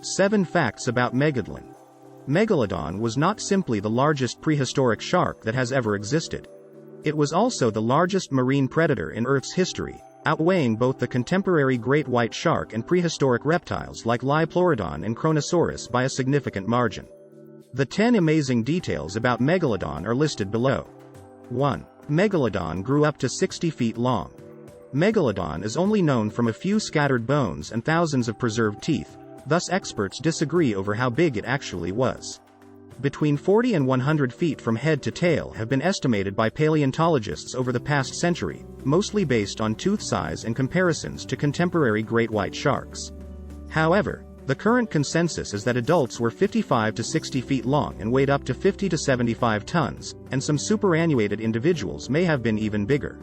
7 Facts about Megalodon. Megalodon was not simply the largest prehistoric shark that has ever existed. It was also the largest marine predator in Earth's history, outweighing both the contemporary great white shark and prehistoric reptiles like Liopleurodon and Kronosaurus by a significant margin. The 10 amazing details about Megalodon are listed below. 1. Megalodon grew up to 60 feet long. Megalodon is only known from a few scattered bones and thousands of preserved teeth, thus experts disagree over how big it actually was. Between 40 and 100 feet from head to tail have been estimated by paleontologists over the past century, mostly based on tooth size and comparisons to contemporary great white sharks. However, the current consensus is that adults were 55 to 60 feet long and weighed up to 50 to 75 tons, and some superannuated individuals may have been even bigger.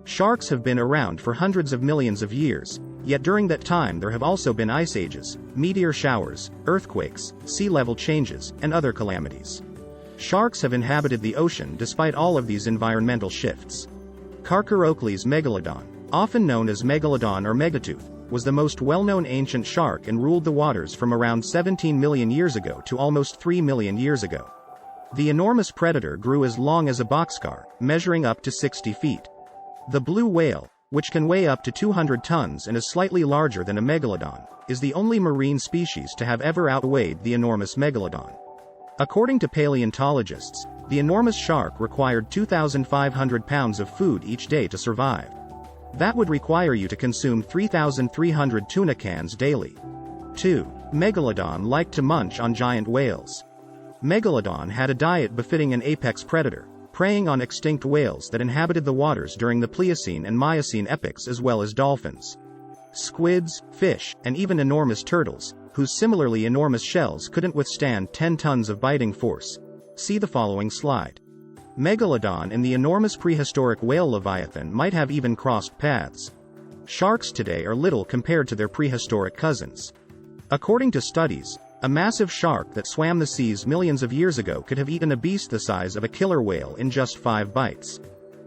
Sharks have been around for hundreds of millions of years, yet during that time there have also been ice ages, meteor showers, earthquakes, sea level changes, and other calamities. Sharks have inhabited the ocean despite all of these environmental shifts. Carcharodontes Megalodon, often known as Megalodon or Megatooth, was the most well-known ancient shark and ruled the waters from around 17 million years ago to almost 3 million years ago. The enormous predator grew as long as a boxcar, measuring up to 60 feet. The blue whale, which can weigh up to 200 tons and is slightly larger than a megalodon, is the only marine species to have ever outweighed the enormous megalodon. According to paleontologists, the enormous shark required 2,500 pounds of food each day to survive. That would require you to consume 3,300 tuna cans daily. 2. Megalodon liked to munch on giant whales. Megalodon had a diet befitting an apex predator, preying on extinct whales that inhabited the waters during the Pliocene and Miocene epochs as well as dolphins. Squids, fish, and even enormous turtles, whose similarly enormous shells couldn't withstand 10 tons of biting force. See the following slide. Megalodon and the enormous prehistoric whale Leviathan might have even crossed paths. Sharks today are little compared to their prehistoric cousins. According to studies, a massive shark that swam the seas millions of years ago could have eaten a beast the size of a killer whale in just 5 bites.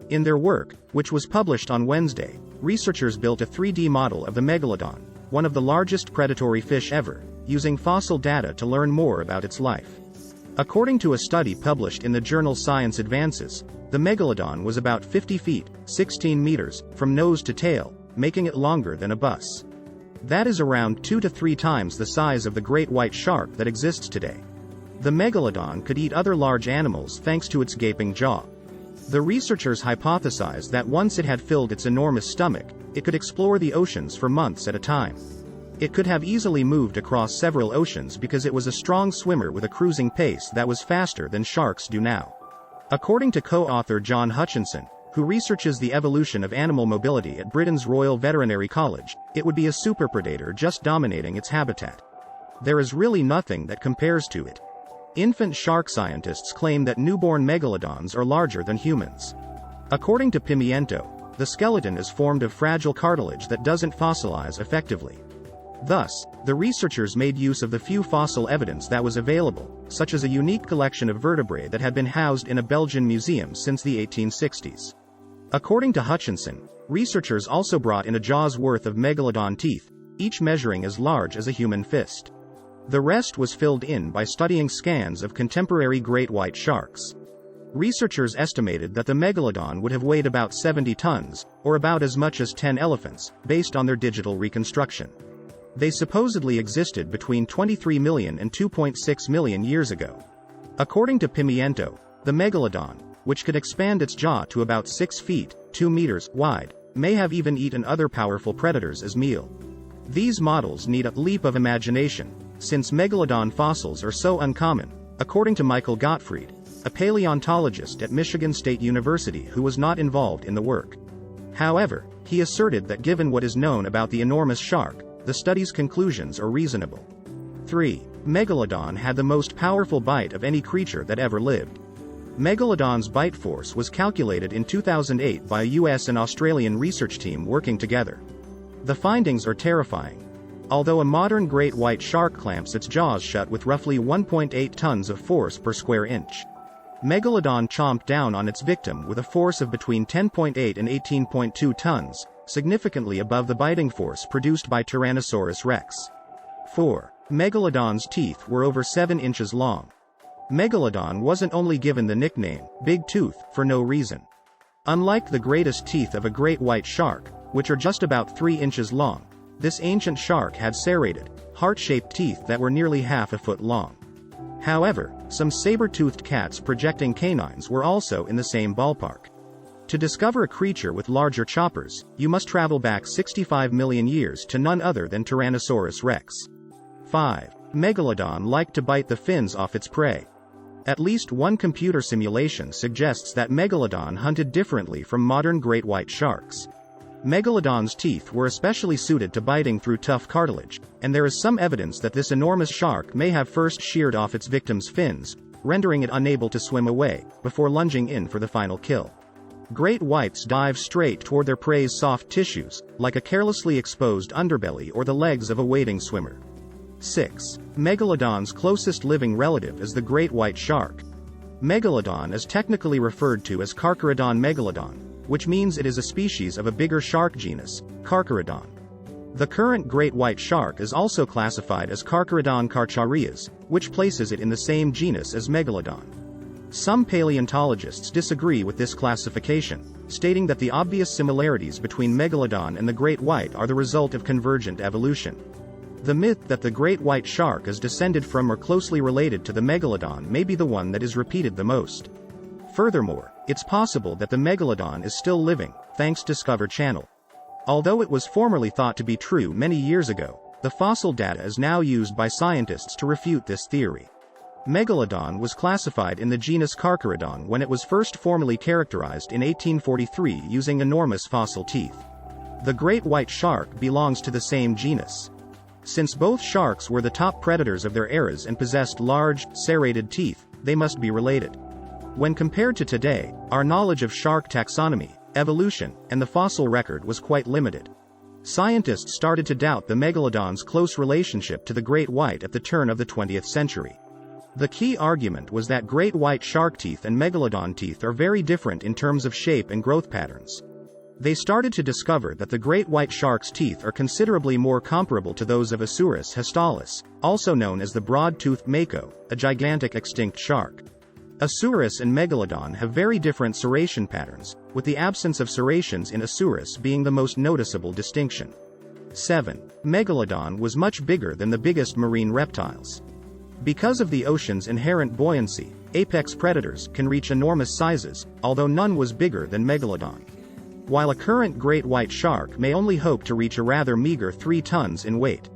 In their work, which was published on Wednesday, researchers built a 3D model of the Megalodon, one of the largest predatory fish ever, using fossil data to learn more about its life. According to a study published in the journal Science Advances, the Megalodon was about 50 feet, 16 meters, from nose to tail, making it longer than a bus. That is around 2 to 3 times the size of the great white shark that exists today. The Megalodon could eat other large animals thanks to its gaping jaw. The researchers hypothesized that once it had filled its enormous stomach, it could explore the oceans for months at a time. It could have easily moved across several oceans because it was a strong swimmer with a cruising pace that was faster than sharks do now. According to co-author John Hutchinson, who researches the evolution of animal mobility at Britain's Royal Veterinary College, it would be a superpredator just dominating its habitat. There is really nothing that compares to it. Infant shark scientists claim that newborn megalodons are larger than humans. According to Pimiento, the skeleton is formed of fragile cartilage that doesn't fossilize effectively. Thus, the researchers made use of the few fossil evidence that was available, such as a unique collection of vertebrae that had been housed in a Belgian museum since the 1860s. According to Hutchinson, researchers also brought in a jaw's worth of megalodon teeth, each measuring as large as a human fist. The rest was filled in by studying scans of contemporary great white sharks. Researchers estimated that the megalodon would have weighed about 70 tons, or about as much as 10 elephants, based on their digital reconstruction. They supposedly existed between 23 million and 2.6 million years ago. According to Pimiento, the megalodon, which could expand its jaw to about 6 feet, 2 meters, wide, may have even eaten other powerful predators as meal. These models need a leap of imagination, since megalodon fossils are so uncommon, according to Michael Gottfried, a paleontologist at Michigan State University who was not involved in the work. However, he asserted that given what is known about the enormous shark, the study's conclusions are reasonable. 3. Megalodon had the most powerful bite of any creature that ever lived. Megalodon's bite force was calculated in 2008 by a US and Australian research team working together. The findings are terrifying. Although a modern great white shark clamps its jaws shut with roughly 1.8 tons of force per square inch, Megalodon chomped down on its victim with a force of between 10.8 and 18.2 tons, significantly above the biting force produced by Tyrannosaurus rex. 4. Megalodon's teeth were over 7 inches long. Megalodon wasn't only given the nickname, Big Tooth, for no reason. Unlike the greatest teeth of a great white shark, which are just about 3 inches long, this ancient shark had serrated, heart-shaped teeth that were nearly half a foot long. However, some saber-toothed cats projecting canines were also in the same ballpark. To discover a creature with larger choppers, you must travel back 65 million years to none other than Tyrannosaurus rex. 5. Megalodon liked to bite the fins off its prey. At least one computer simulation suggests that Megalodon hunted differently from modern great white sharks. Megalodon's teeth were especially suited to biting through tough cartilage, and there is some evidence that this enormous shark may have first sheared off its victim's fins, rendering it unable to swim away, before lunging in for the final kill. Great whites dive straight toward their prey's soft tissues, like a carelessly exposed underbelly or the legs of a wading swimmer. 6. Megalodon's closest living relative is the great white shark. Megalodon is technically referred to as Carcharodon megalodon, which means it is a species of a bigger shark genus, Carcharodon. The current great white shark is also classified as Carcharodon carcharias, which places it in the same genus as Megalodon. Some paleontologists disagree with this classification, stating that the obvious similarities between Megalodon and the great white are the result of convergent evolution. The myth that the great white shark is descended from or closely related to the Megalodon may be the one that is repeated the most. Furthermore, it's possible that the Megalodon is still living, thanks to Discovery Channel. Although it was formerly thought to be true many years ago, the fossil data is now used by scientists to refute this theory. Megalodon was classified in the genus Carcharodon when it was first formally characterized in 1843 using enormous fossil teeth. The great white shark belongs to the same genus. Since both sharks were the top predators of their eras and possessed large, serrated teeth, they must be related. When compared to today, our knowledge of shark taxonomy, evolution, and the fossil record was quite limited. Scientists started to doubt the Megalodon's close relationship to the great white at the turn of the 20th century. The key argument was that great white shark teeth and Megalodon teeth are very different in terms of shape and growth patterns. They started to discover that the great white shark's teeth are considerably more comparable to those of Asurus histalis, also known as the broad-toothed mako, a gigantic extinct shark. Asurus and Megalodon have very different serration patterns, with the absence of serrations in Asurus being the most noticeable distinction. 7. Megalodon was much bigger than the biggest marine reptiles. Because of the ocean's inherent buoyancy, apex predators can reach enormous sizes, although none was bigger than Megalodon. While a current great white shark may only hope to reach a rather meager 3 tons in weight.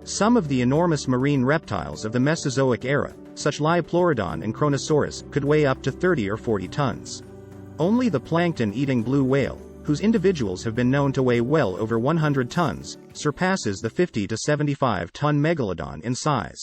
Some of the enormous marine reptiles of the Mesozoic era, such Lioplorodon and Kronosaurus, could weigh up to 30 or 40 tons. Only the plankton-eating blue whale, whose individuals have been known to weigh well over 100 tons, surpasses the 50 to 75-ton Megalodon in size.